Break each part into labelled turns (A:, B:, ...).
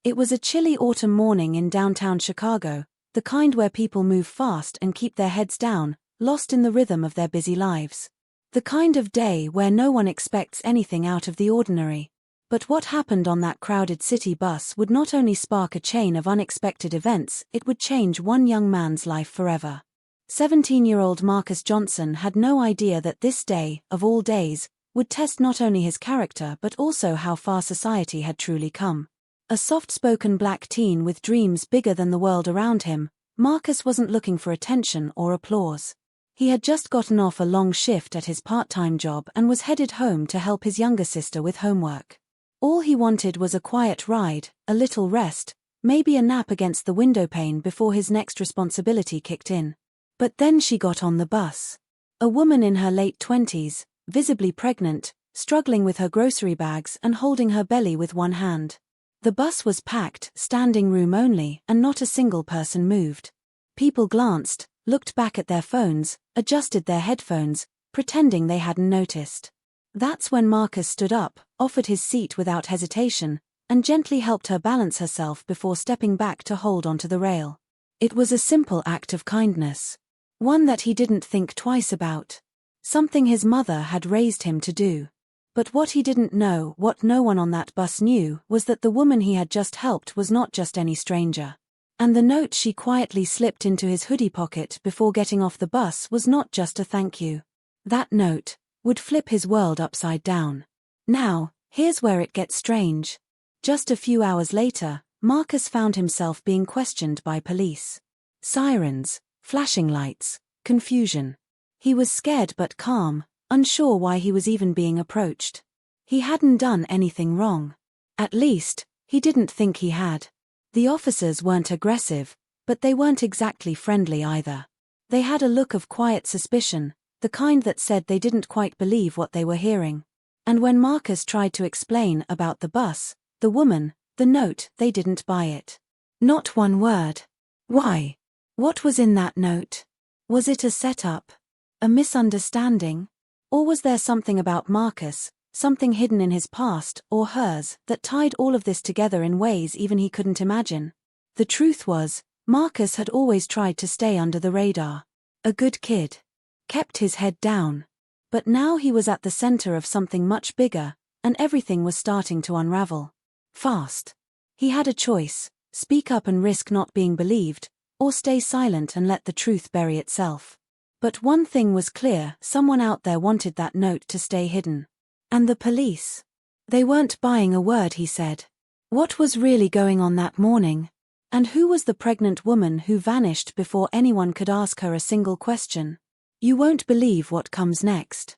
A: It was a chilly autumn morning in downtown Chicago, the kind where people move fast and keep their heads down, lost in the rhythm of their busy lives. The kind of day where no one expects anything out of the ordinary. But what happened on that crowded city bus would not only spark a chain of unexpected events, it would change one young man's life forever. 17-year-old Marcus Johnson had no idea that this day, of all days, would test not only his character but also how far society had truly come. A soft-spoken black teen with dreams bigger than the world around him, Marcus wasn't looking for attention or applause. He had just gotten off a long shift at his part-time job and was headed home to help his younger sister with homework. All he wanted was a quiet ride, a little rest, maybe a nap against the windowpane before his next responsibility kicked in. But then she got on the bus. A woman in her late 20s, visibly pregnant, struggling with her grocery bags and holding her belly with one hand. The bus was packed, standing room only, and not a single person moved. People glanced, looked back at their phones, adjusted their headphones, pretending they hadn't noticed. That's when Marcus stood up, offered his seat without hesitation, and gently helped her balance herself before stepping back to hold onto the rail. It was a simple act of kindness. One that he didn't think twice about. Something his mother had raised him to do. But what he didn't know, what no one on that bus knew, was that the woman he had just helped was not just any stranger. And the note she quietly slipped into his hoodie pocket before getting off the bus was not just a thank you. That note would flip his world upside down. Now, here's where it gets strange. Just a few hours later, Marcus found himself being questioned by police. Sirens, flashing lights, confusion. He was scared but calm, unsure why he was even being approached. He hadn't done anything wrong. At least, he didn't think he had. The officers weren't aggressive, but they weren't exactly friendly either. They had a look of quiet suspicion, the kind that said they didn't quite believe what they were hearing. And when Marcus tried to explain about the bus, the woman, the note, they didn't buy it. Not one word. Why? What was in that note? Was it a setup? A misunderstanding? Or was there something about Marcus, something hidden in his past, or hers, that tied all of this together in ways even he couldn't imagine? The truth was, Marcus had always tried to stay under the radar. A good kid. Kept his head down. But now he was at the center of something much bigger, and everything was starting to unravel. Fast. He had a choice: speak up and risk not being believed, or stay silent and let the truth bury itself. But one thing was clear: someone out there wanted that note to stay hidden. And the police? They weren't buying a word he said. What was really going on that morning? And who was the pregnant woman who vanished before anyone could ask her a single question? You won't believe what comes next.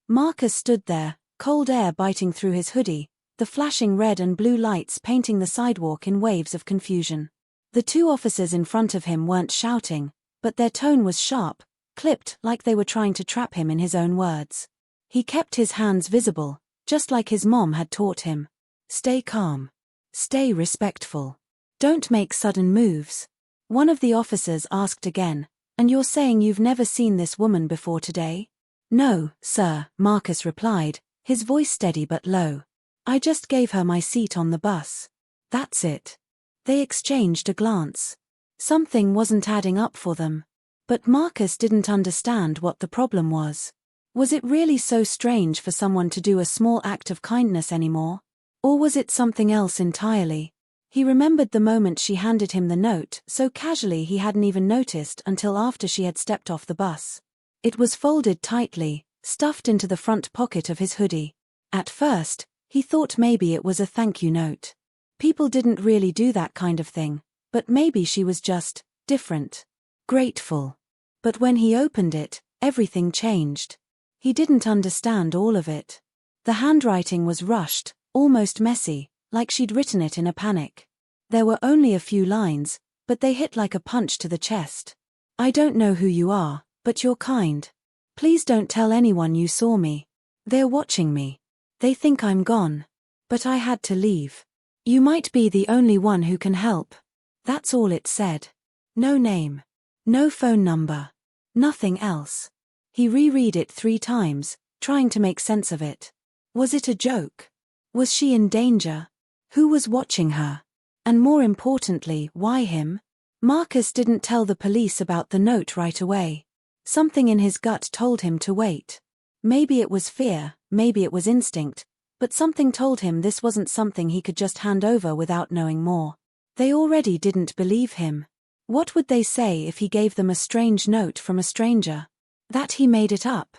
A: Marcus stood there, cold air biting through his hoodie, the flashing red and blue lights painting the sidewalk in waves of confusion. The two officers in front of him weren't shouting, but their tone was sharp, clipped, like they were trying to trap him in his own words. He kept his hands visible, just like his mom had taught him. Stay calm. Stay respectful. Don't make sudden moves. One of the officers asked again, "And you're saying you've never seen this woman before today?" "No, sir," Marcus replied, his voice steady but low. "I just gave her my seat on the bus. That's it." They exchanged a glance. Something wasn't adding up for them. But Marcus didn't understand what the problem was. Was it really so strange for someone to do a small act of kindness anymore? Or was it something else entirely? He remembered the moment she handed him the note, so casually he hadn't even noticed until after she had stepped off the bus. It was folded tightly, stuffed into the front pocket of his hoodie. At first, he thought maybe it was a thank you note. People didn't really do that kind of thing, but maybe she was just different. Grateful. But when he opened it, everything changed. He didn't understand all of it. The handwriting was rushed, almost messy, like she'd written it in a panic. There were only a few lines, but they hit like a punch to the chest. "I don't know who you are, but you're kind. Please don't tell anyone you saw me. They're watching me. They think I'm gone. But I had to leave. You might be the only one who can help." That's all it said. No name. No phone number. Nothing else. He reread it 3 times, trying to make sense of it. Was it a joke? Was she in danger? Who was watching her? And more importantly, why him? Marcus didn't tell the police about the note right away. Something in his gut told him to wait. Maybe it was fear, maybe it was instinct, but something told him this wasn't something he could just hand over without knowing more. They already didn't believe him. What would they say if he gave them a strange note from a stranger? That he made it up.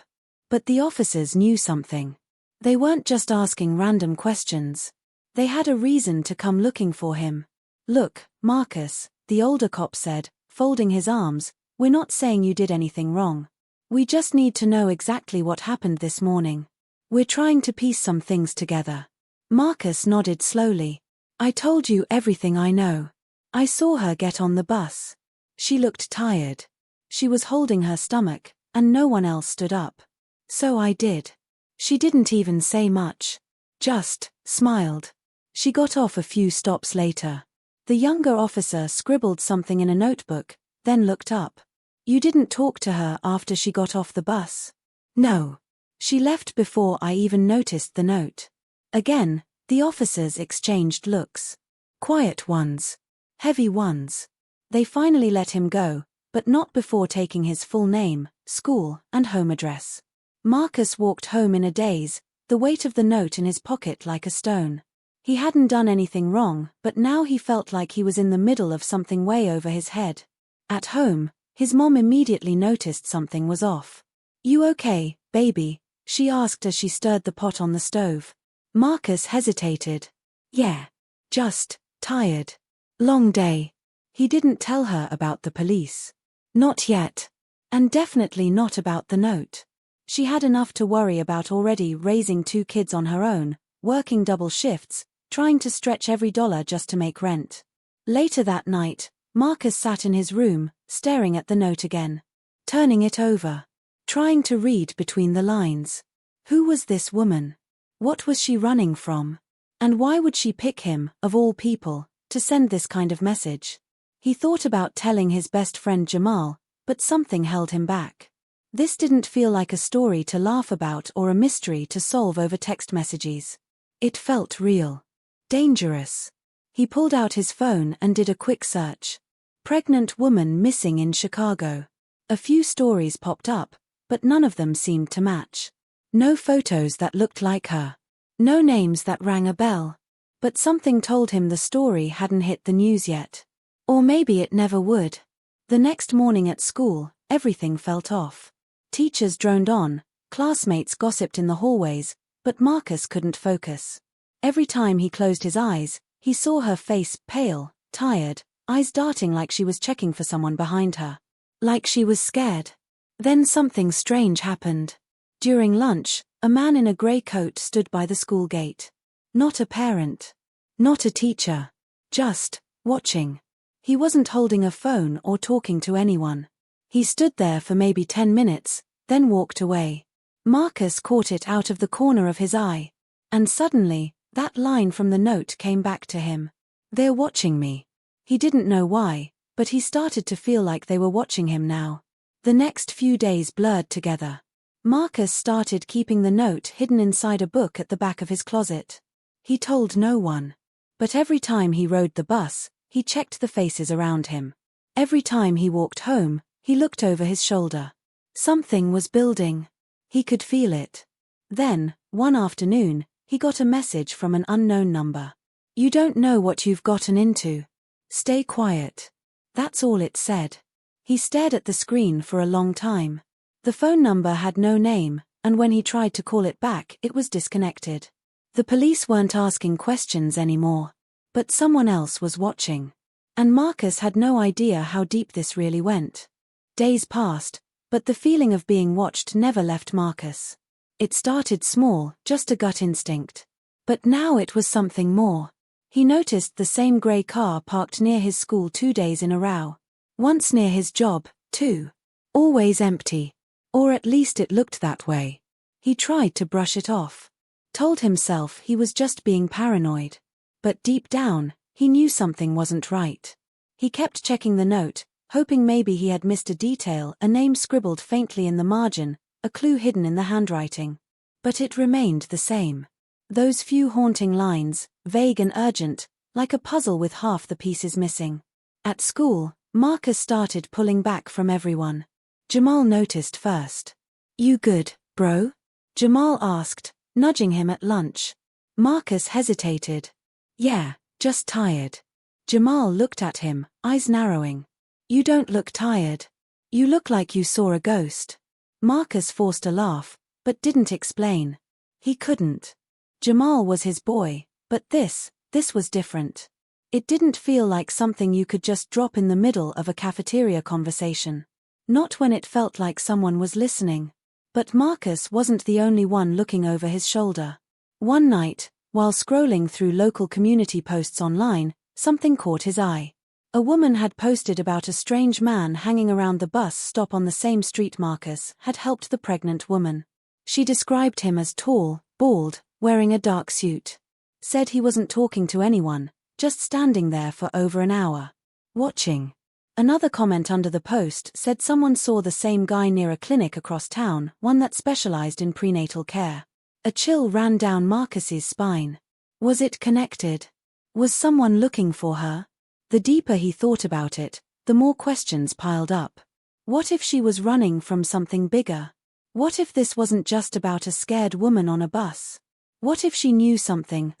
A: But the officers knew something. They weren't just asking random questions. They had a reason to come looking for him. "Look, Marcus," the older cop said, folding his arms, "we're not saying you did anything wrong. We just need to know exactly what happened this morning. We're trying to piece some things together." Marcus nodded slowly. "I told you everything I know. I saw her get on the bus. She looked tired. She was holding her stomach, and no one else stood up. So I did. She didn't even say much. Just smiled. She got off a few stops later." The younger officer scribbled something in a notebook, then looked up. "You didn't talk to her after she got off the bus?" "No. She left before I even noticed the note." Again, the officers exchanged looks. Quiet ones. Heavy ones. They finally let him go, but not before taking his full name, school, and home address. Marcus walked home in a daze, the weight of the note in his pocket like a stone. He hadn't done anything wrong, but now he felt like he was in the middle of something way over his head. At home, his mom immediately noticed something was off. "You okay, baby?" she asked as she stirred the pot on the stove. Marcus hesitated. "Yeah. Just tired. Long day." He didn't tell her about the police. Not yet. And definitely not about the note. She had enough to worry about already, raising 2 kids on her own, working double shifts, trying to stretch every dollar just to make rent. Later that night, Marcus sat in his room, staring at the note again. Turning it over. Trying to read between the lines. Who was this woman? What was she running from? And why would she pick him, of all people, to send this kind of message? He thought about telling his best friend Jamal, but something held him back. This didn't feel like a story to laugh about or a mystery to solve over text messages. It felt real. Dangerous. He pulled out his phone and did a quick search. Pregnant woman missing in Chicago. A few stories popped up, but none of them seemed to match. No photos that looked like her. No names that rang a bell. But something told him the story hadn't hit the news yet. Or maybe it never would. The next morning at school, everything felt off. Teachers droned on, classmates gossiped in the hallways, but Marcus couldn't focus. Every time he closed his eyes, he saw her face, pale, tired, eyes darting like she was checking for someone behind her. Like she was scared. Then something strange happened. During lunch, a man in a grey coat stood by the school gate. Not a parent. Not a teacher. Just watching. He wasn't holding a phone or talking to anyone. He stood there for maybe 10 minutes, then walked away. Marcus caught it out of the corner of his eye. And suddenly, that line from the note came back to him. "They're watching me." He didn't know why, but he started to feel like they were watching him now. The next few days blurred together. Marcus started keeping the note hidden inside a book at the back of his closet. He told no one. But every time he rode the bus, he checked the faces around him. Every time he walked home, he looked over his shoulder. Something was building. He could feel it. Then, one afternoon, he got a message from an unknown number. "You don't know what you've gotten into. Stay quiet." That's all it said. He stared at the screen for a long time. The phone number had no name, and when he tried to call it back, it was disconnected. The police weren't asking questions anymore. But someone else was watching. And Marcus had no idea how deep this really went. Days passed, but the feeling of being watched never left Marcus. It started small, just a gut instinct. But now it was something more. He noticed the same grey car parked near his school 2 days in a row. Once near his job, too. Always empty. Or at least it looked that way. He tried to brush it off. Told himself he was just being paranoid. But deep down, he knew something wasn't right. He kept checking the note, hoping maybe he had missed a detail, a name scribbled faintly in the margin, a clue hidden in the handwriting. But it remained the same. Those few haunting lines, vague and urgent, like a puzzle with half the pieces missing. At school, Marcus started pulling back from everyone. Jamal noticed first. "You good, bro?" Jamal asked, nudging him at lunch. Marcus hesitated. "Yeah, just tired." Jamal looked at him, eyes narrowing. "You don't look tired. You look like you saw a ghost." Marcus forced a laugh, but didn't explain. He couldn't. Jamal was his boy, but this was different. It didn't feel like something you could just drop in the middle of a cafeteria conversation. Not when it felt like someone was listening. But Marcus wasn't the only one looking over his shoulder. One night, while scrolling through local community posts online, something caught his eye. A woman had posted about a strange man hanging around the bus stop on the same street Marcus had helped the pregnant woman. She described him as tall, bald, wearing a dark suit. Said he wasn't talking to anyone, just standing there for over an hour. Watching. Another comment under the post said someone saw the same guy near a clinic across town, one that specialized in prenatal care. A chill ran down Marcus's spine. Was it connected? Was someone looking for her? The deeper he thought about it, the more questions piled up. What if she was running from something bigger? What if this wasn't just about a scared woman on a bus? What if she knew something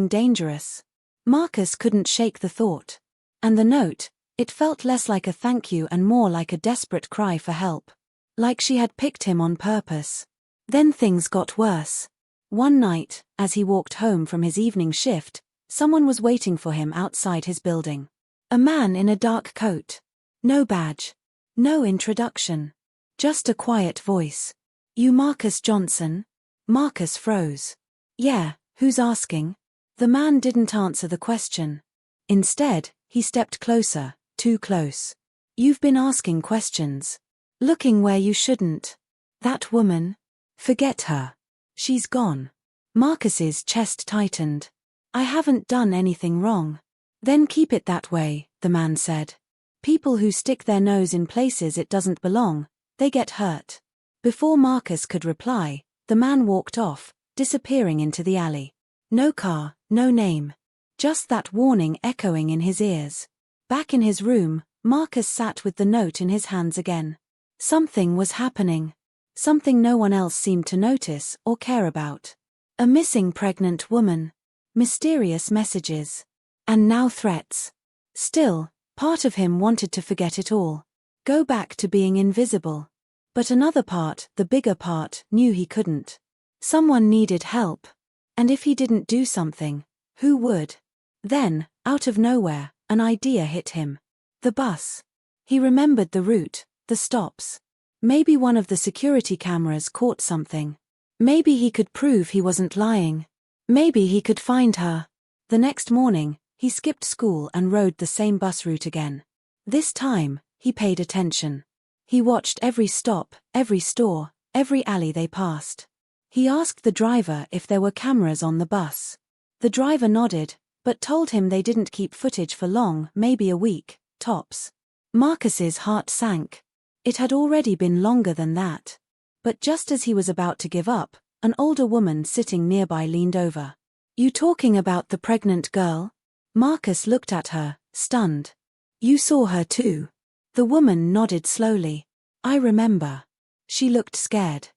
A: dangerous? Marcus couldn't shake the thought. And the note, it felt less like a thank you and more like a desperate cry for help. Like she had picked him on purpose. Then things got worse. One night, as he walked home from his evening shift, someone was waiting for him outside his building. A man in a dark coat. No badge. No introduction. Just a quiet voice. "You Marcus Johnson?" Marcus froze. "Yeah, who's asking?" The man didn't answer the question. Instead, he stepped closer, too close. "You've been asking questions. Looking where you shouldn't. That woman? Forget her. She's gone." Marcus's chest tightened. "I haven't done anything wrong." "Then keep it that way," the man said. "People who stick their nose in places it doesn't belong, they get hurt." Before Marcus could reply, the man walked off, disappearing into the alley. No car, no name. Just that warning echoing in his ears. Back in his room, Marcus sat with the note in his hands again. Something was happening. Something no one else seemed to notice or care about. A missing pregnant woman. Mysterious messages. And now threats. Still, part of him wanted to forget it all. Go back to being invisible. But another part, the bigger part, knew he couldn't. Someone needed help. And if he didn't do something, who would? Then, out of nowhere, an idea hit him. The bus. He remembered the route, the stops. Maybe one of the security cameras caught something. Maybe he could prove he wasn't lying. Maybe he could find her. The next morning, he skipped school and rode the same bus route again. This time, he paid attention. He watched every stop, every store, every alley they passed. He asked the driver if there were cameras on the bus. The driver nodded, but told him they didn't keep footage for long, maybe a week, tops. Marcus's heart sank. It had already been longer than that. But just as he was about to give up, an older woman sitting nearby leaned over. "You talking about the pregnant girl?" Marcus looked at her, stunned. "You saw her too?" The woman nodded slowly. "I remember." She looked scared.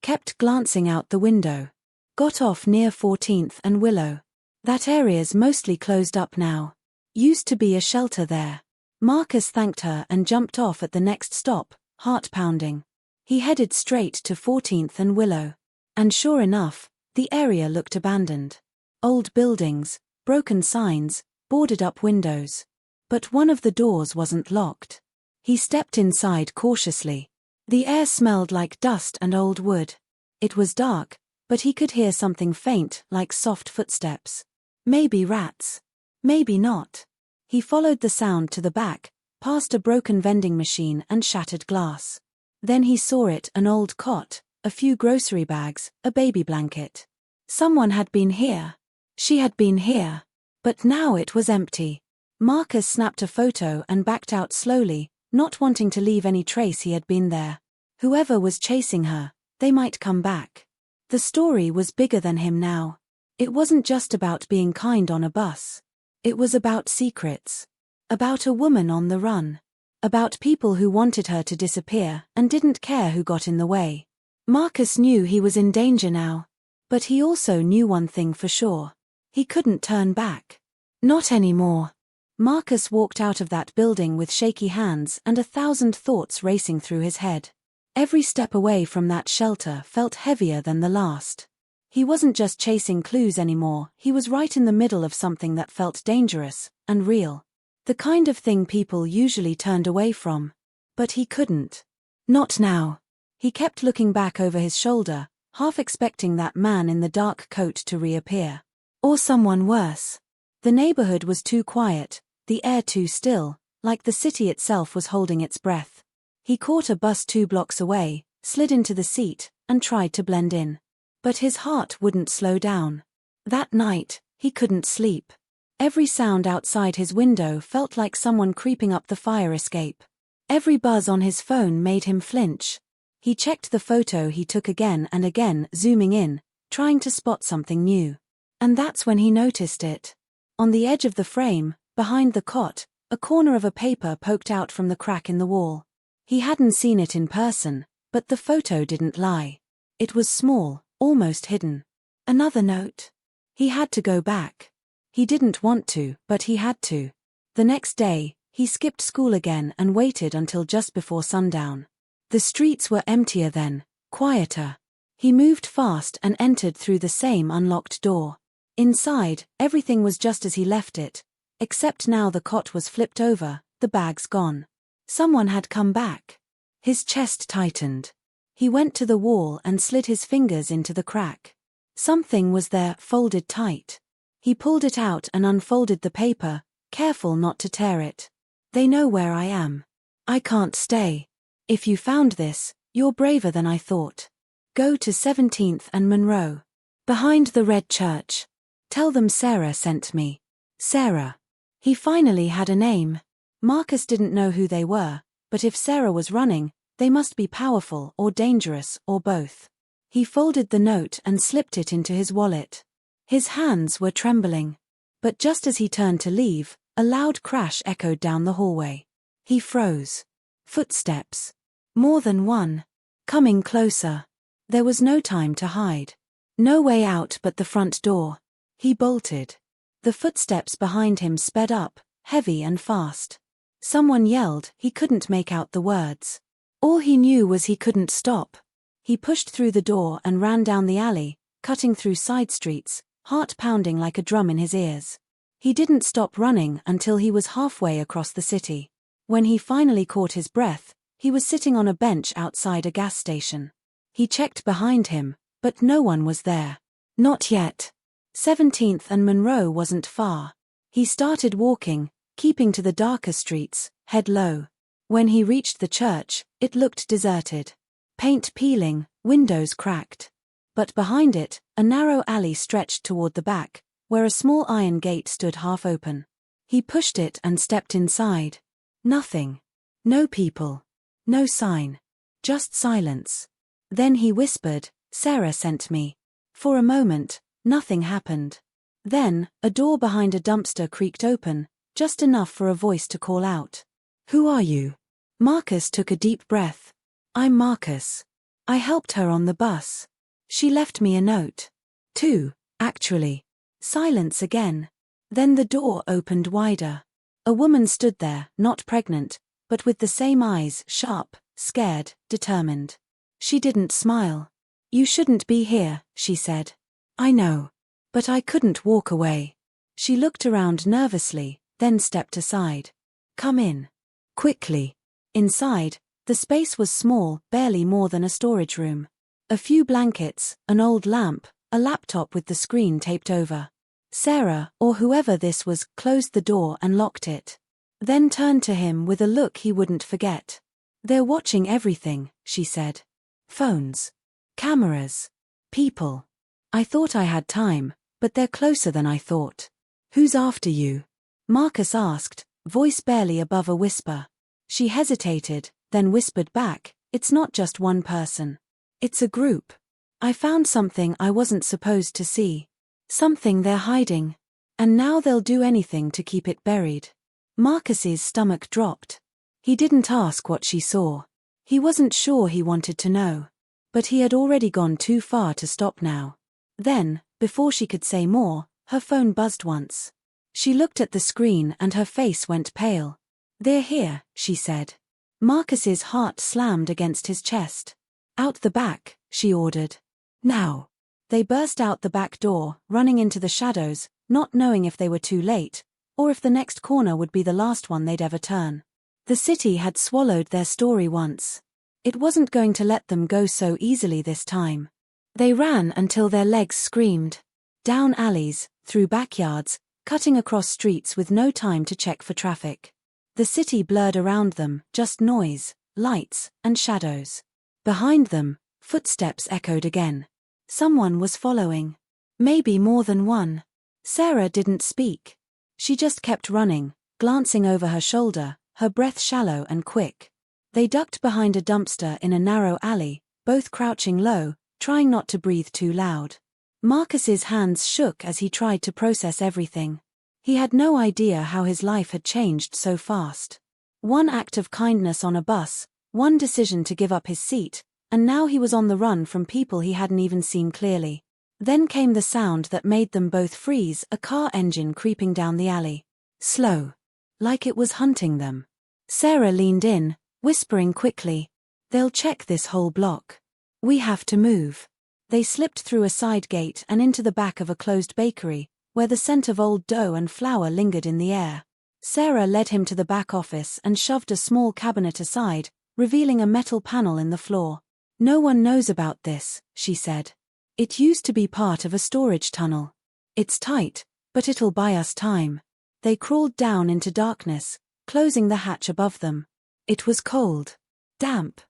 A: Kept glancing out the window. "Got off near 14th and Willow. That area's mostly closed up now. Used to be a shelter there." Marcus thanked her and jumped off at the next stop, heart pounding. He headed straight to 14th and Willow. And sure enough, the area looked abandoned. Old buildings, broken signs, boarded up windows. But one of the doors wasn't locked. He stepped inside cautiously. The air smelled like dust and old wood. It was dark, but he could hear something faint like soft footsteps. Maybe rats. Maybe not. He followed the sound to the back, past a broken vending machine and shattered glass. Then he saw it, an old cot, a few grocery bags, a baby blanket. Someone had been here. She had been here. But now it was empty. Marcus snapped a photo and backed out slowly, not wanting to leave any trace he had been there. Whoever was chasing her, they might come back. The story was bigger than him now. It wasn't just about being kind on a bus. It was about secrets. About a woman on the run. About people who wanted her to disappear and didn't care who got in the way. Marcus knew he was in danger now. But he also knew one thing for sure. He couldn't turn back. Not anymore. Marcus walked out of that building with shaky hands and 1,000 thoughts racing through his head. Every step away from that shelter felt heavier than the last. He wasn't just chasing clues anymore, he was right in the middle of something that felt dangerous and real. The kind of thing people usually turned away from. But he couldn't. Not now. He kept looking back over his shoulder, half expecting that man in the dark coat to reappear. Or someone worse. The neighborhood was too quiet, the air too still, like the city itself was holding its breath. He caught a bus 2 blocks away, slid into the seat, and tried to blend in. But his heart wouldn't slow down. That night, he couldn't sleep. Every sound outside his window felt like someone creeping up the fire escape. Every buzz on his phone made him flinch. He checked the photo he took again and again, zooming in, trying to spot something new. And that's when he noticed it. On the edge of the frame, behind the cot, a corner of a paper poked out from the crack in the wall. He hadn't seen it in person, but the photo didn't lie. It was small, almost hidden. Another note. He had to go back. He didn't want to, but he had to. The next day, he skipped school again and waited until just before sundown. The streets were emptier then, quieter. He moved fast and entered through the same unlocked door. Inside, everything was just as he left it, except now the cot was flipped over, the bags gone. Someone had come back. His chest tightened. He went to the wall and slid his fingers into the crack. Something was there, folded tight. He pulled it out and unfolded the paper, careful not to tear it. They know where I am. I can't stay. If you found this, you're braver than I thought. Go to 17th and Monroe. Behind the red church. Tell them Sarah sent me. Sarah. He finally had a name. Marcus didn't know who they were, but if Sarah was running, they must be powerful or dangerous or both. He folded the note and slipped it into his wallet. His hands were trembling. But just as he turned to leave, a loud crash echoed down the hallway. He froze. Footsteps. More than one. Coming closer. There was no time to hide. No way out but the front door. He bolted. The footsteps behind him sped up, heavy and fast. Someone yelled, he couldn't make out the words. All he knew was he couldn't stop. He pushed through the door and ran down the alley, cutting through side streets, heart pounding like a drum in his ears. He didn't stop running until he was halfway across the city. When he finally caught his breath, he was sitting on a bench outside a gas station. He checked behind him, but no one was there. Not yet. 17th and Monroe wasn't far. He started walking, keeping to the darker streets, head low. When he reached the church, it looked deserted. Paint peeling, windows cracked. But behind it, a narrow alley stretched toward the back, where a small iron gate stood half open. He pushed it and stepped inside. Nothing. No people. No sign. Just silence. Then he whispered, Sarah sent me. For a moment, nothing happened. Then, a door behind a dumpster creaked open, just enough for a voice to call out. Who are you? Marcus took a deep breath. I'm Marcus. I helped her on the bus. She left me a note. 2, actually. Silence again. Then the door opened wider. A woman stood there, not pregnant, but with the same eyes, sharp, scared, determined. She didn't smile. You shouldn't be here, she said. I know. But I couldn't walk away. She looked around nervously, then stepped aside. Come in. Quickly. Inside, the space was small, barely more than a storage room. A few blankets, an old lamp, a laptop with the screen taped over. Sarah, or whoever this was, closed the door and locked it. Then turned to him with a look he wouldn't forget. They're watching everything, she said. Phones. Cameras. People. I thought I had time, but they're closer than I thought. Who's after you? Marcus asked, voice barely above a whisper. She hesitated, then whispered back, it's not just one person. It's a group. I found something I wasn't supposed to see. Something they're hiding. And now they'll do anything to keep it buried. Marcus's stomach dropped. He didn't ask what she saw. He wasn't sure he wanted to know. But he had already gone too far to stop now. Then, before she could say more, her phone buzzed once. She looked at the screen and her face went pale. "They're here," she said. Marcus's heart slammed against his chest. "Out the back," she ordered. "Now." They burst out the back door, running into the shadows, not knowing if they were too late, or if the next corner would be the last one they'd ever turn. The city had swallowed their story once. It wasn't going to let them go so easily this time. They ran until their legs screamed. Down alleys, through backyards, cutting across streets with no time to check for traffic. The city blurred around them, just noise, lights, and shadows. Behind them, footsteps echoed again. Someone was following. Maybe more than one. Sarah didn't speak. She just kept running, glancing over her shoulder, her breath shallow and quick. They ducked behind a dumpster in a narrow alley, both crouching low, trying not to breathe too loud. Marcus's hands shook as he tried to process everything. He had no idea how his life had changed so fast. One act of kindness on a bus, one decision to give up his seat, and now he was on the run from people he hadn't even seen clearly. Then came the sound that made them both freeze, a car engine creeping down the alley. Slow. Like it was hunting them. Sarah leaned in, whispering quickly, "They'll check this whole block. We have to move." They slipped through a side gate and into the back of a closed bakery, where the scent of old dough and flour lingered in the air. Sarah led him to the back office and shoved a small cabinet aside, revealing a metal panel in the floor. "No one knows about this," she said. "It used to be part of a storage tunnel. It's tight, but it'll buy us time." They crawled down into darkness, closing the hatch above them. It was cold. Damp.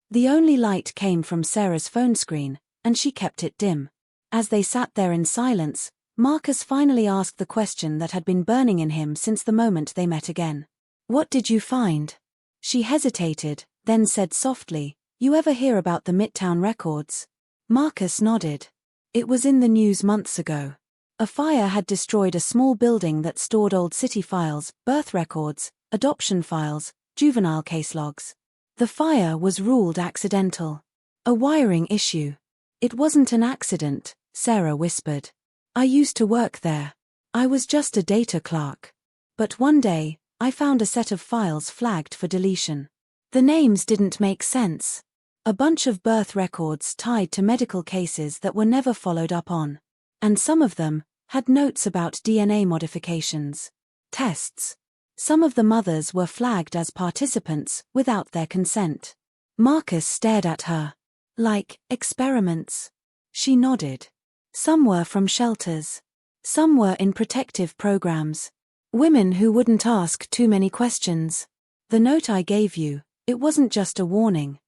A: The only light came from Sarah's phone screen, and she kept it dim. As they sat there in silence, Marcus finally asked the question that had been burning in him since the moment they met again. "What did you find?" She hesitated, then said softly, "You ever hear about the Midtown records?" Marcus nodded. It was in the news months ago. A fire had destroyed a small building that stored old city files, birth records, adoption files, juvenile case logs. The fire was ruled accidental. A wiring issue. "It wasn't an accident," Sarah whispered. "I used to work there. I was just a data clerk. But one day, I found a set of files flagged for deletion. The names didn't make sense. A bunch of birth records tied to medical cases that were never followed up on. And some of them had notes about DNA modifications. Tests. Some of the mothers were flagged as participants without their consent." Marcus stared at her. "Like, experiments?" She nodded. "Some were from shelters. Some were in protective programs. Women who wouldn't ask too many questions. The note I gave you, it wasn't just a warning.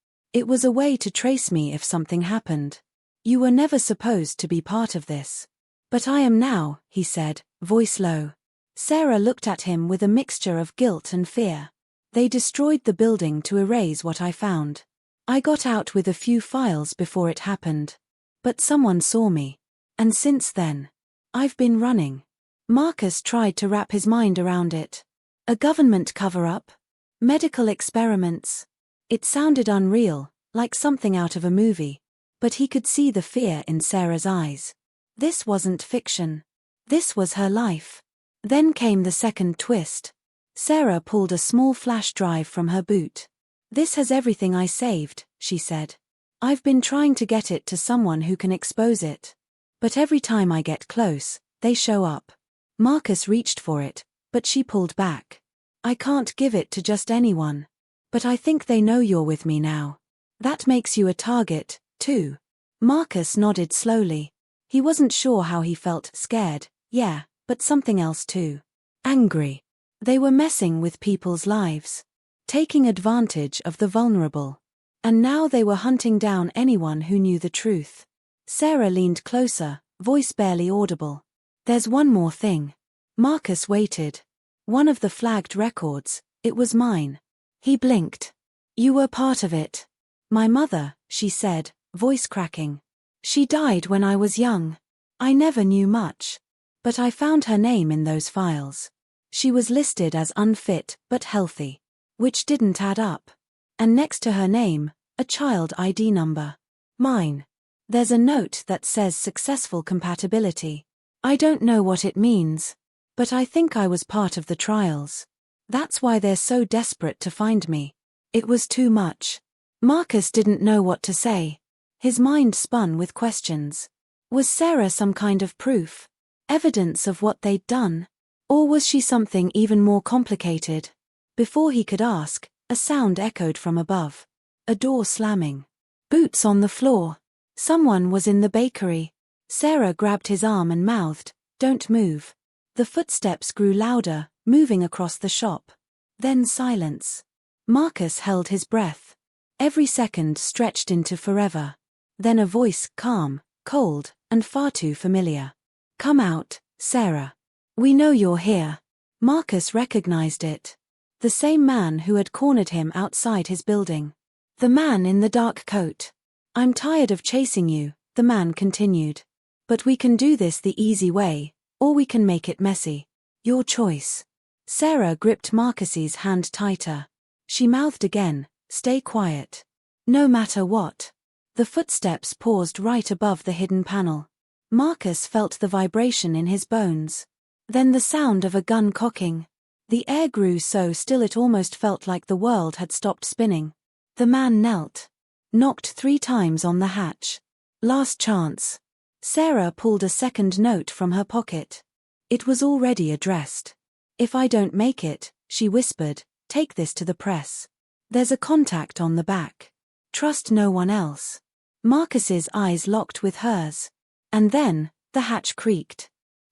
A: It was a way to trace me if something happened. You were never supposed to be part of this. But I am now," he said, voice low. Sarah looked at him with a mixture of guilt and fear. "They destroyed the building to erase what I found. I got out with a few files before it happened. But someone saw me. And since then, I've been running." Marcus tried to wrap his mind around it. A government cover-up? Medical experiments? It sounded unreal, like something out of a movie. But he could see the fear in Sarah's eyes. This wasn't fiction. This was her life. Then came the second twist. Sarah pulled a small flash drive from her boot. "This has everything I saved," she said. "I've been trying to get it to someone who can expose it. But every time I get close, they show up." Marcus reached for it, but she pulled back. "I can't give it to just anyone. But I think they know you're with me now. That makes you a target, too." Marcus nodded slowly. He wasn't sure how he felt. Scared, yeah, but something else too. Angry. They were messing with people's lives. Taking advantage of the vulnerable. And now they were hunting down anyone who knew the truth. Sarah leaned closer, voice barely audible. "There's one more thing." Marcus waited. "One of the flagged records, it was mine." He blinked. "You were part of it." "My mother," she said, voice cracking. "She died when I was young. I never knew much. But I found her name in those files. She was listed as unfit but healthy, which didn't add up. And next to her name, a child ID number. Mine. There's a note that says successful compatibility. I don't know what it means, but I think I was part of the trials. That's why they're so desperate to find me. It was too much. Marcus didn't know what to say. His mind spun with questions. Was Sarah some kind of proof? Evidence of what they'd done? Or was she something even more complicated? Before he could ask, a sound echoed from above. A door slamming. Boots on the floor. Someone was in the bakery. Sarah grabbed his arm and mouthed, "Don't move." The footsteps grew louder, moving across the shop. Then silence. Marcus held his breath. Every second stretched into forever. Then a voice, calm, cold, and far too familiar. "Come out, Sarah. We know you're here." Marcus recognized it. The same man who had cornered him outside his building. The man in the dark coat. "I'm tired of chasing you," the man continued. "But we can do this the easy way, or we can make it messy. Your choice." Sarah gripped Marcus's hand tighter. She mouthed again, "Stay quiet. No matter what." The footsteps paused right above the hidden panel. Marcus felt the vibration in his bones. Then the sound of a gun cocking. The air grew so still it almost felt like the world had stopped spinning. The man knelt. Knocked 3 times on the hatch. Last chance. Sarah pulled a second note from her pocket. It was already addressed. "If I don't make it," she whispered, "take this to the press. There's a contact on the back. Trust no one else." Marcus's eyes locked with hers. And then, the hatch creaked.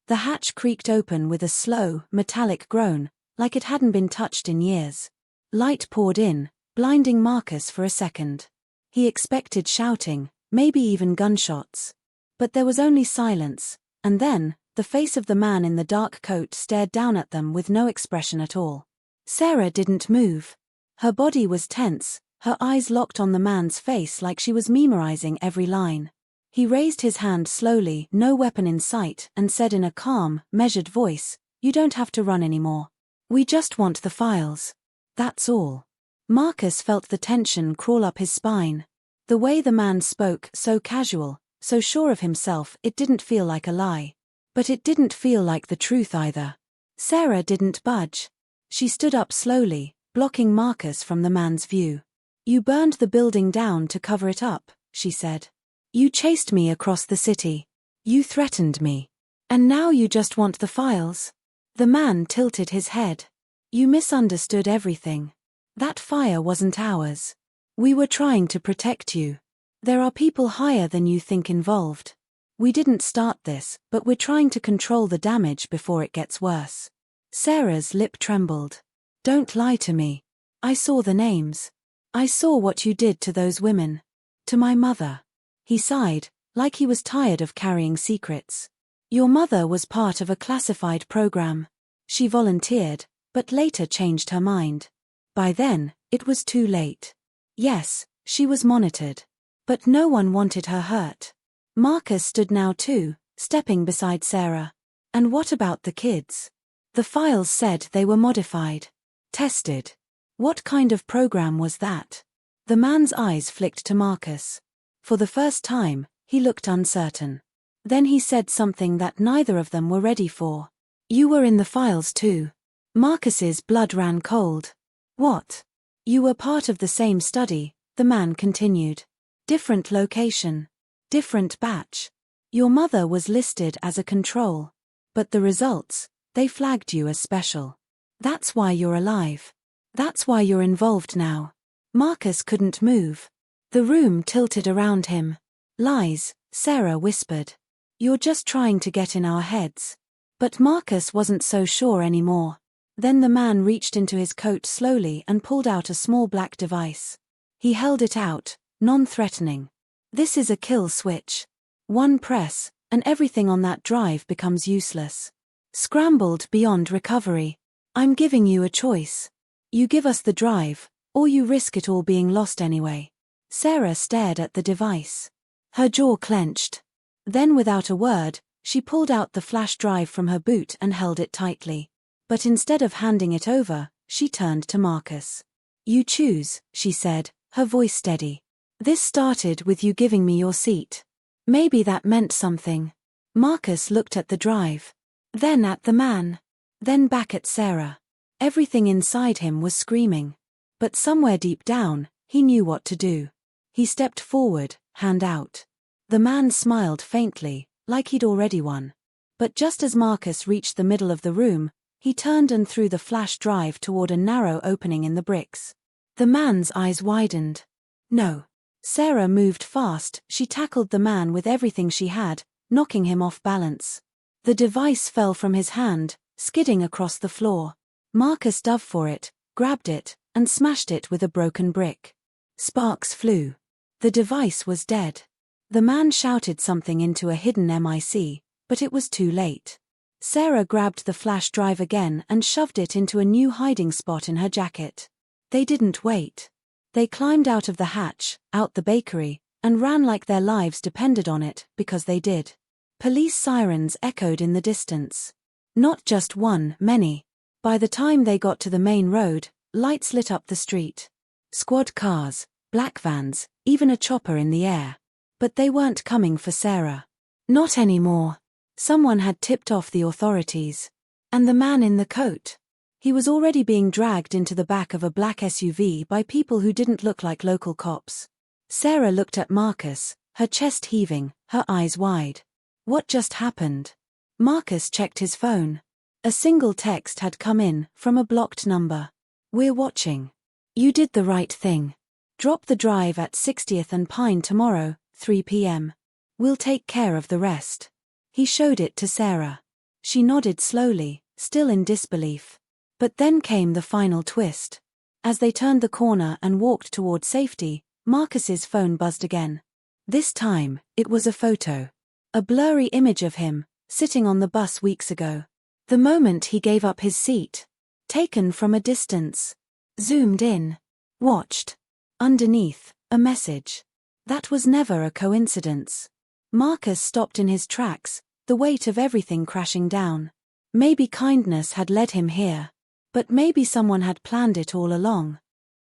A: The hatch creaked open with a slow, metallic groan, like it hadn't been touched in years. Light poured in, blinding Marcus for a second. He expected shouting, maybe even gunshots. But there was only silence, and then, the face of the man in the dark coat stared down at them with no expression at all. Sarah didn't move. Her body was tense, her eyes locked on the man's face like she was memorizing every line. He raised his hand slowly, no weapon in sight, and said in a calm, measured voice, "You don't have to run anymore. We just want the files. That's all." Marcus felt the tension crawl up his spine. The way the man spoke, so casual, so sure of himself, it didn't feel like a lie. But it didn't feel like the truth either. Sarah didn't budge. She stood up slowly, blocking Marcus from the man's view. "You burned the building down to cover it up," she said. "You chased me across the city. You threatened me. And now you just want the files?" The man tilted his head. "You misunderstood everything. That fire wasn't ours. We were trying to protect you. There are people higher than you think involved. We didn't start this, but we're trying to control the damage before it gets worse." Sarah's lip trembled. "Don't lie to me. I saw the names. I saw what you did to those women. To my mother." He sighed, like he was tired of carrying secrets. "Your mother was part of a classified program. She volunteered, but later changed her mind. By then, it was too late. Yes, she was monitored. But no one wanted her hurt." Marcus stood now too, stepping beside Sarah. "And what about the kids? The files said they were modified. Tested. What kind of program was that?" The man's eyes flicked to Marcus. For the first time, he looked uncertain. Then he said something that neither of them were ready for. "You were in the files too." Marcus's blood ran cold. "What?" "You were part of the same study," the man continued. "Different location. Different batch. Your mother was listed as a control. But the results, they flagged you as special. That's why you're alive. That's why you're involved now." Marcus couldn't move. The room tilted around him. "Lies," Sarah whispered. "You're just trying to get in our heads." But Marcus wasn't so sure anymore. Then the man reached into his coat slowly and pulled out a small black device. He held it out, non-threatening. "This is a kill switch. One press, and everything on that drive becomes useless. Scrambled beyond recovery. I'm giving you a choice. You give us the drive, or you risk it all being lost anyway." Sarah stared at the device. Her jaw clenched. Then without a word, She pulled out the flash drive from her boot and held it tightly. But instead of handing it over, she turned to Marcus. "You choose," she said, her voice steady. "This started with you giving me your seat. Maybe that meant something." Marcus looked at the drive. Then at the man. Then back at Sarah. Everything inside him was screaming. But somewhere deep down, he knew what to do. He stepped forward, hand out. The man smiled faintly, like he'd already won. But just as Marcus reached the middle of the room, he turned and threw the flash drive toward a narrow opening in the bricks. The man's eyes widened. "No." Sarah moved fast. She tackled the man with everything she had, knocking him off balance. The device fell from his hand, skidding across the floor. Marcus dove for it, grabbed it, and smashed it with a broken brick. Sparks flew. The device was dead. The man shouted something into a hidden mic, but it was too late. Sarah grabbed the flash drive again and shoved it into a new hiding spot in her jacket. They didn't wait. They climbed out of the hatch, out the bakery, and ran like their lives depended on it, because they did. Police sirens echoed in the distance. Not just one, many. By the time they got to the main road, lights lit up the street. Squad cars, black vans, even a chopper in the air. But they weren't coming for Sarah. Not anymore. Someone had tipped off the authorities. And the man in the coat? He was already being dragged into the back of a black SUV by people who didn't look like local cops. Sarah looked at Marcus, her chest heaving, her eyes wide. What just happened? Marcus checked his phone. A single text had come in, from a blocked number. "We're watching. You did the right thing. Drop the drive at 60th and Pine tomorrow, 3 p.m. We'll take care of the rest." He showed it to Sarah. She nodded slowly, still in disbelief. But then came the final twist. As they turned the corner and walked toward safety, Marcus's phone buzzed again. This time, it was a photo. A blurry image of him, sitting on the bus weeks ago. The moment he gave up his seat. Taken from a distance. Zoomed in. Watched. Underneath, a message. That was never a coincidence. Marcus stopped in his tracks, the weight of everything crashing down. Maybe kindness had led him here. But maybe someone had planned it all along.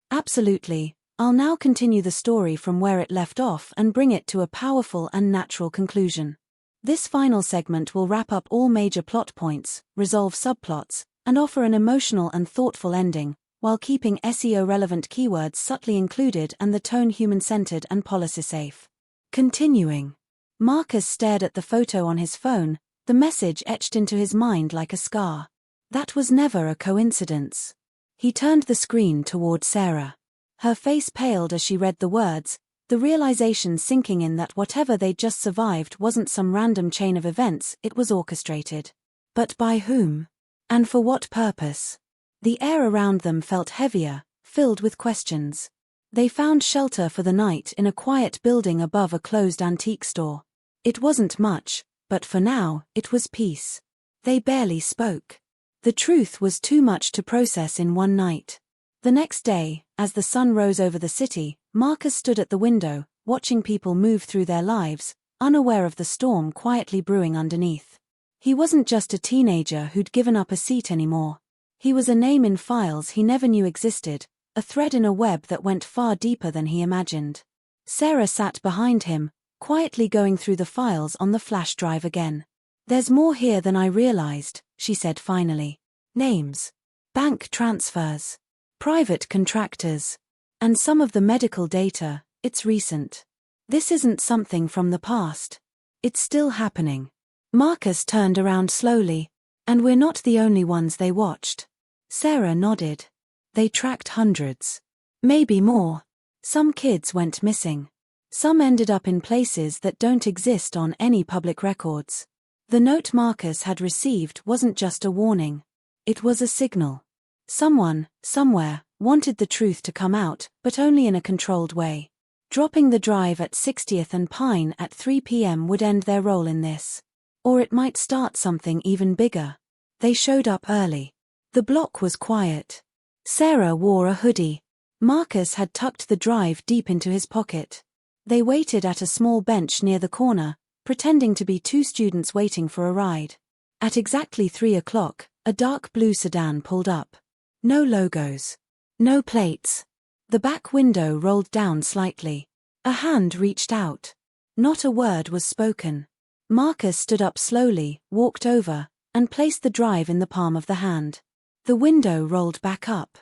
A: Absolutely. I'll now continue the story from where it left off and bring it to a powerful and natural conclusion. This final segment will wrap up all major plot points, resolve subplots, and offer an emotional and thoughtful ending, while keeping SEO-relevant keywords subtly included and the tone human-centered and policy-safe. Continuing. Marcus stared at the photo on his phone, the message etched into his mind like a scar. That was never a coincidence. He turned the screen toward Sarah. Her face paled as she read the words, the realization sinking in that whatever they'd just survived wasn't some random chain of events, it was orchestrated. But by whom? And for what purpose? The air around them felt heavier, filled with questions. They found shelter for the night in a quiet building above a closed antique store. It wasn't much, but for now, it was peace. They barely spoke. The truth was too much to process in one night. The next day, as the sun rose over the city, Marcus stood at the window, watching people move through their lives, unaware of the storm quietly brewing underneath. He wasn't just a teenager who'd given up a seat anymore. He was a name in files he never knew existed, a thread in a web that went far deeper than he imagined. Sarah sat behind him, quietly going through the files on the flash drive again. "There's more here than I realized," she said finally. "Names. Bank transfers. Private contractors. And some of the medical data, it's recent. This isn't something from the past. It's still happening." Marcus turned around slowly. "And we're not the only ones they watched." Sarah nodded. "They tracked hundreds. Maybe more. Some kids went missing. Some ended up in places that don't exist on any public records. The note Marcus had received wasn't just a warning. It was a signal. Someone, somewhere, wanted the truth to come out, but only in a controlled way. Dropping the drive at 60th and Pine at 3 p.m. would end their role in this. Or it might start something even bigger. They showed up early. The block was quiet. Sarah wore a hoodie. Marcus had tucked the drive deep into his pocket. They waited at a small bench near the corner, pretending to be two students waiting for a ride. At exactly 3 o'clock, a dark blue sedan pulled up. No logos. No plates. The back window rolled down slightly. A hand reached out. Not a word was spoken. Marcus stood up slowly, walked over, and placed the drive in the palm of the hand. The window rolled back up.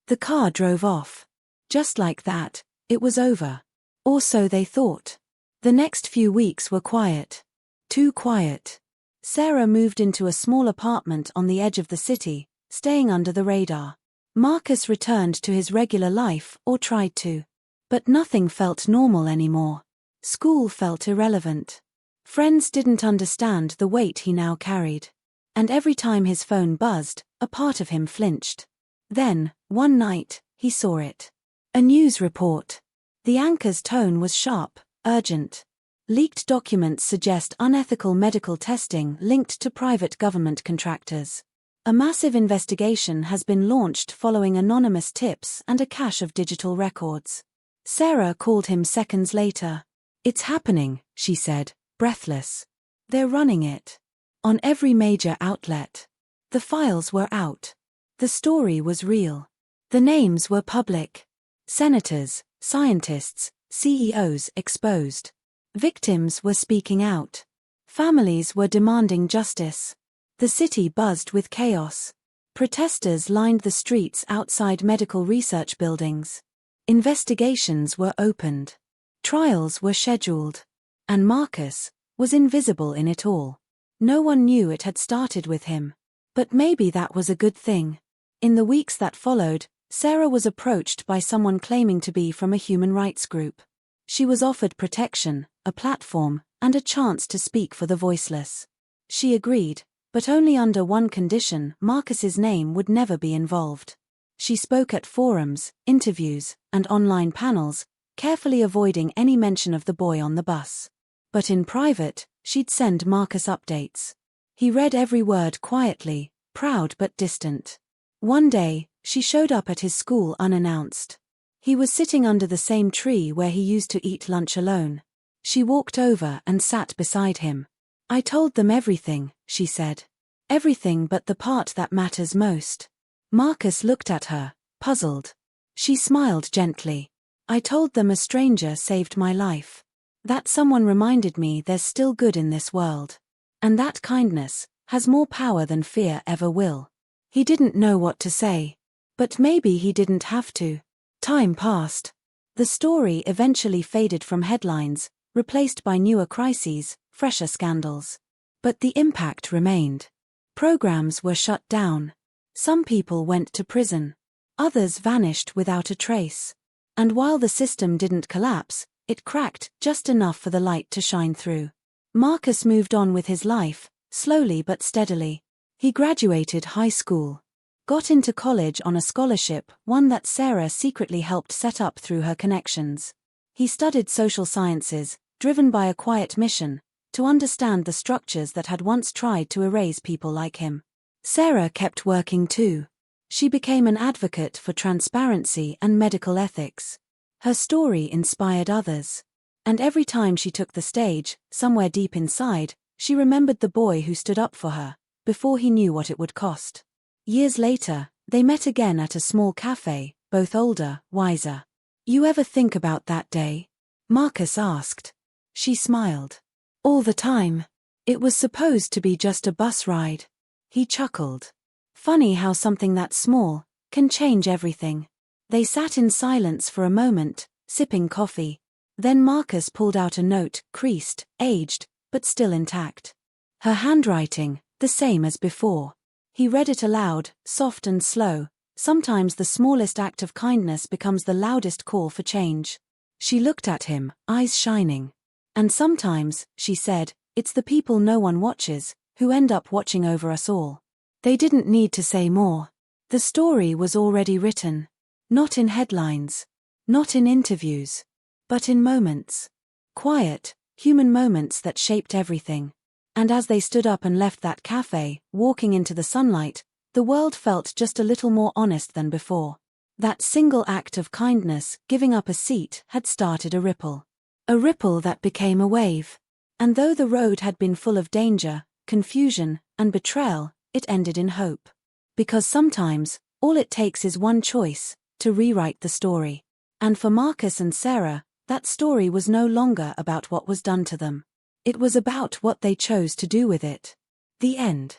A: The car drove off. Just like that, it was over. Or so they thought. The next few weeks were quiet. Too quiet. Sarah moved into a small apartment on the edge of the city, staying under the radar. Marcus returned to his regular life, or tried to. But nothing felt normal anymore. School felt irrelevant. Friends didn't understand the weight he now carried. And every time his phone buzzed, a part of him flinched. Then, one night, he saw it. A news report. The anchor's tone was sharp, urgent. Leaked documents suggest unethical medical testing linked to private government contractors. A massive investigation has been launched following anonymous tips and a cache of digital records. Sarah called him seconds later. "It's happening," she said, breathless. "They're running it. On every major outlet." The files were out. The story was real. The names were public. Senators, scientists, CEOs exposed. Victims were speaking out. Families were demanding justice. The city buzzed with chaos. Protesters lined the streets outside medical research buildings. Investigations were opened. Trials were scheduled. And Marcus was invisible in it all. No one knew it had started with him. But maybe that was a good thing. In the weeks that followed, Sarah was approached by someone claiming to be from a human rights group. She was offered protection, a platform, and a chance to speak for the voiceless. She agreed, but only under one condition: Marcus's name would never be involved. She spoke at forums, interviews, and online panels, carefully avoiding any mention of the boy on the bus. But in private, she'd send Marcus updates. He read every word quietly, proud but distant. One day, she showed up at his school unannounced. He was sitting under the same tree where he used to eat lunch alone. She walked over and sat beside him. "I told them everything," she said. "Everything but the part that matters most." Marcus looked at her, puzzled. She smiled gently. "I told them a stranger saved my life. That someone reminded me there's still good in this world. And that kindness has more power than fear ever will." He didn't know what to say. But maybe he didn't have to. Time passed. The story eventually faded from headlines, replaced by newer crises, fresher scandals. But the impact remained. Programs were shut down. Some people went to prison. Others vanished without a trace. And while the system didn't collapse, it cracked just enough for the light to shine through. Marcus moved on with his life, slowly but steadily. He graduated high school. Got into college on a scholarship, one that Sarah secretly helped set up through her connections. He studied social sciences, driven by a quiet mission, to understand the structures that had once tried to erase people like him. Sarah kept working too. She became an advocate for transparency and medical ethics. Her story inspired others. And every time she took the stage, somewhere deep inside, she remembered the boy who stood up for her, before he knew what it would cost. Years later, they met again at a small cafe, both older, wiser. "You ever think about that day?" Marcus asked. She smiled. "All the time. It was supposed to be just a bus ride." He chuckled. "Funny how something that small can change everything." They sat in silence for a moment, sipping coffee. Then Marcus pulled out a note, creased, aged, but still intact. Her handwriting, the same as before. He read it aloud, soft and slow. "Sometimes the smallest act of kindness becomes the loudest call for change." She looked at him, eyes shining. "And sometimes," she said, "it's the people no one watches, who end up watching over us all." They didn't need to say more. The story was already written. Not in headlines. Not in interviews. But in moments. Quiet, human moments that shaped everything. And as they stood up and left that cafe, walking into the sunlight, the world felt just a little more honest than before. That single act of kindness, giving up a seat, had started a ripple. A ripple that became a wave. And though the road had been full of danger, confusion, and betrayal, it ended in hope. Because sometimes, all it takes is one choice to rewrite the story. And for Marcus and Sarah, that story was no longer about what was done to them. It was about what they chose to do with it. The end.